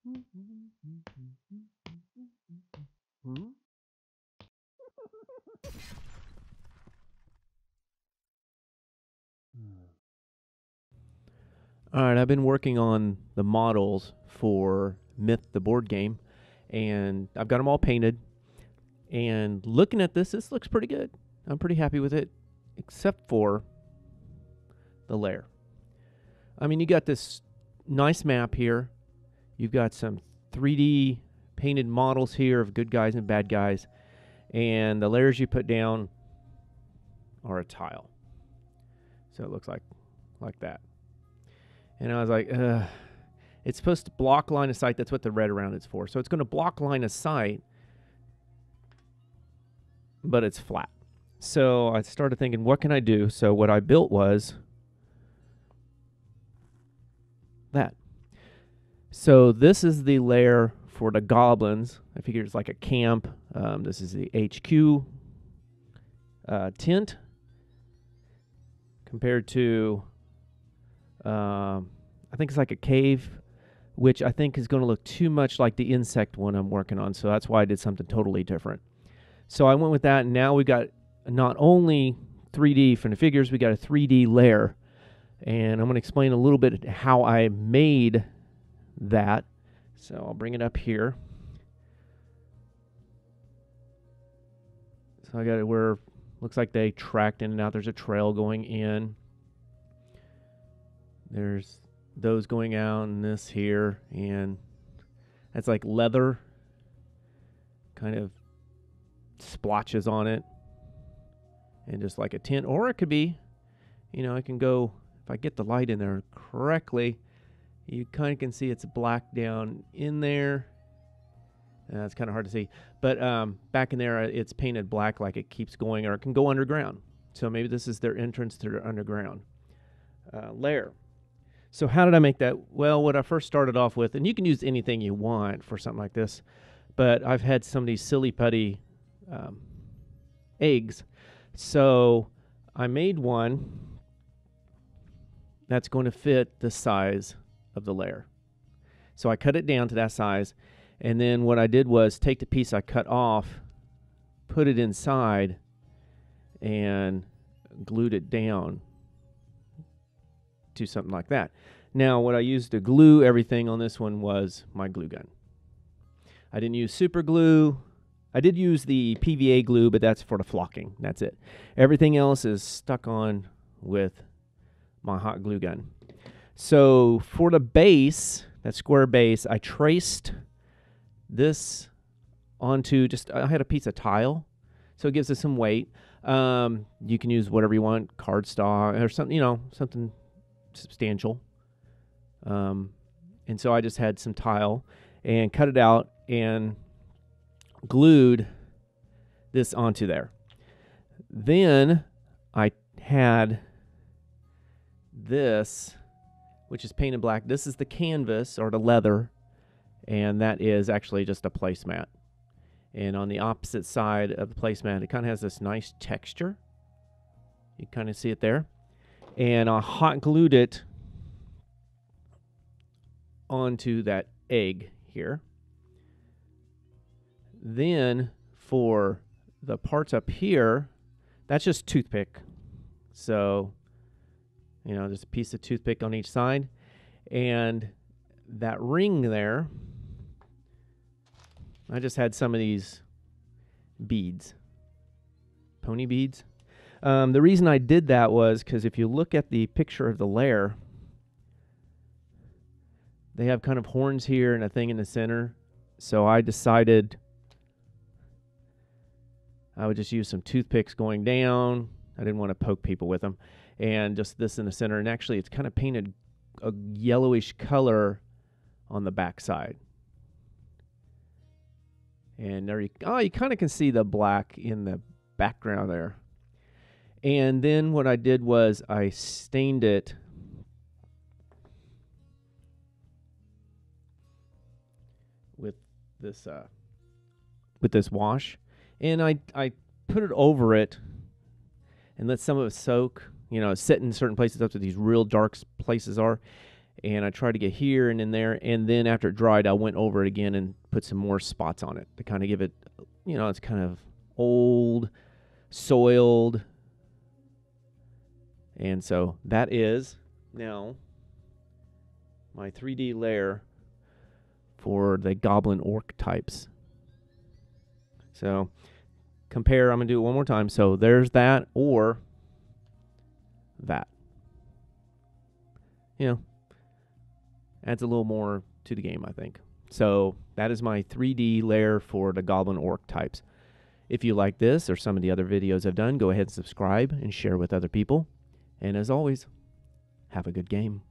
All right, I've been working on the models for Myth, the board game, and I've got them all painted. And looking at this looks pretty good. I'm pretty happy with it, except for the lair. I mean, you got this nice map here. You've got some 3D painted models here of good guys and bad guys. And the layers you put down are a tile. So it looks like that. And I was like, it's supposed to block line of sight. That's what the red around it's for. So it's going to block line of sight, but it's flat. So I started thinking, what can I do? So what I built was that. So this is the lair for the goblins. I figured it's like a camp. This is the HQ tent compared to, I think it's like a cave, which I think is going to look too much like the insect one I'm working on. So that's why I did something totally different. So I went with that, and now we got not only 3D from the figures, we got a 3D lair. And I'm going to explain a little bit how I made that. So I'll bring it up here. So I got it where looks like they tracked in and out. There's a trail going in. There's those going out and this here. And that's like leather. Kind of splotches on it. And just like a tent. Or it could be, I can go, if I get the light in there correctly, you kind of can see it's black down in there. It's kind of hard to see. But back in there, it's painted black like it keeps going, or it can go underground. So maybe this is their entrance to their underground lair. So how did I make that? Well, what I first started off with, and you can use anything you want for something like this, but I've had some of these silly putty eggs. So I made one that's going to fit the size of the lair. So I cut it down to that size, and then what I did was take the piece I cut off, put it inside, and glued it down to something like that. Now, what I used to glue everything on this one was my glue gun. I didn't use super glue. I did use the PVA glue, but that's for the flocking. That's it. Everything else is stuck on with my hot glue gun. So for the base, that square base, I traced this onto I had a piece of tile, so it gives us some weight. You can use whatever you want, cardstock or something, something substantial. And so I just had some tile and cut it out and glued this onto there. Then I had this, which is painted black. This is the canvas or the leather, and that is actually just a placemat. And on the opposite side of the placemat, it kind of has this nice texture. You kind of see it there. And I hot glued it onto that egg here. Then for the parts up here, that's just toothpick. So, just a piece of toothpick on each side. And that ring there, I just had some of these beads, pony beads. The reason I did that was because if you look at the picture of the lair, they have kind of horns here and a thing in the center. So I decided I would just use some toothpicks going down. I didn't want to poke people with them. And just this in the center. And actually, it's kind of painted a yellowish color on the back side. And there you kind of can see the black in the background there. And then what I did was I stained it with this wash, and I put it over it and let some of it soak. Sit in certain places up to these real dark places are, And I tried to get here and in there, and then after it dried, I went over it again and put some more spots on it to kind of give it, it's kind of old, soiled. And so that is now my 3D lair for the goblin orc types. So compare, I'm going to do it one more time. So there's that or that. Adds a little more to the game, I think. So that is my 3D lair for the goblin orc types. If you like this or some of the other videos I've done, go ahead and subscribe and share with other people. And as always, have a good game.